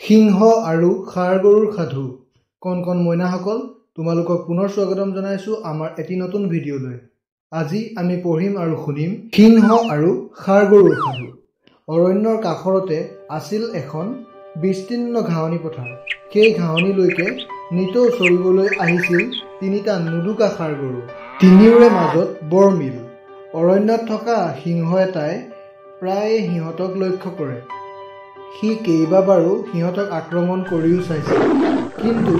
সিংহ আৰু ষাঁড় গৰুৰ সাধু। কণ কণ মইনাসকল, তোমালোকক পুনৰ স্বাগতম জনাইছো আমাৰ এটি নতুন ভিডিঅ'লৈ। আজি আমি পঢ়িম আৰু শুনিম সিংহ আৰু ষাঁড় গৰুৰ সাধু। অৰণ্যৰ কাষৰতে আছিল এখন বিস্তীৰ্ণ ঘাঁহনি পথাৰ। সেই ঘাঁহনিলৈকে নিতৌ চৰিবলৈ আহিছিল তিনিটা নুদুকা ষাঁড় গৰু। তিনিওৰে মাজত বৰ মিল। অৰণ্যত থকা সিংহ এটাই প্ৰায়ে সিহঁতক লক্ষ্য কৰে। সি কেইবাবাৰো সিহঁতক আক্ৰমণ কৰিও চাইছিল, কিন্তু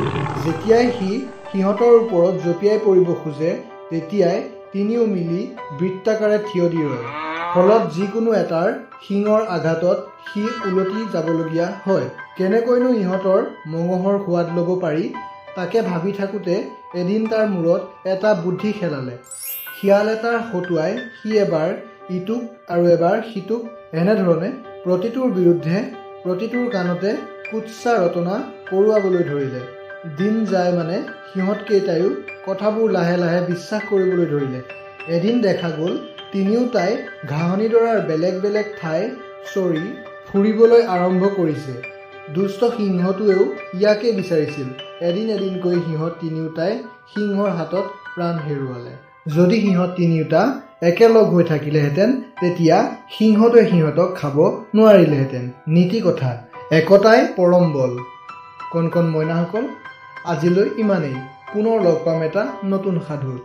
যেতিয়াই সি সিহঁতৰ ওপৰত জঁপিয়াই পৰিব খোজে তেতিয়াই তিনিও মিলি বৃত্তাকাৰে থিয় দি ৰয়। ফলত যিকোনো এটাৰ শিঙৰ আঘাতত সি উলটি যাবলগীয়া হয়। কেনেকৈনো ইহঁতৰ মঙহৰ সোৱাদ ল'ব পাৰি তাকে ভাবি থাকোঁতে এদিন তাৰ মূৰত এটা বুদ্ধি খেলালে। শিয়াল এটাৰ হতুৱাই সি এবাৰ ইটোক আৰু এবাৰ সিটোক এনেধৰণে প্ৰতিটোৰ বিৰুদ্ধে প্ৰতিটোৰ কাণতে কুৎসা ৰটনা কৰোৱাবলৈ ধৰিলে। দিন যায় মানে সিহঁতকেইটায়ো কথাবোৰ লাহে লাহে বিশ্বাস কৰিবলৈ ধৰিলে। এদিন দেখা গ'ল তিনিওটাই ঘাঁহনিডৰাৰ বেলেগ বেলেগ ঠাই চৰি ফুৰিবলৈ আৰম্ভ কৰিছে। দুষ্ট সিংহটোৱেও ইয়াকে বিচাৰিছিল। এদিন এদিনকৈ সিহঁত তিনিওটাই সিংহৰ হাতত প্ৰাণ হেৰুৱালে। যদি সিহঁত তিনিওটা একেলগ হৈ থাকিলেহেঁতেন তেতিয়া সিংহটোৱে সিহঁতক খাব নোৱাৰিলেহেঁতেন। নীতি কথা, একতাই পৰম বল। কণ কণ মইনাসকল, আজিলৈ ইমানেই। পুনৰ লগ পাম এটা নতুন সাধুত।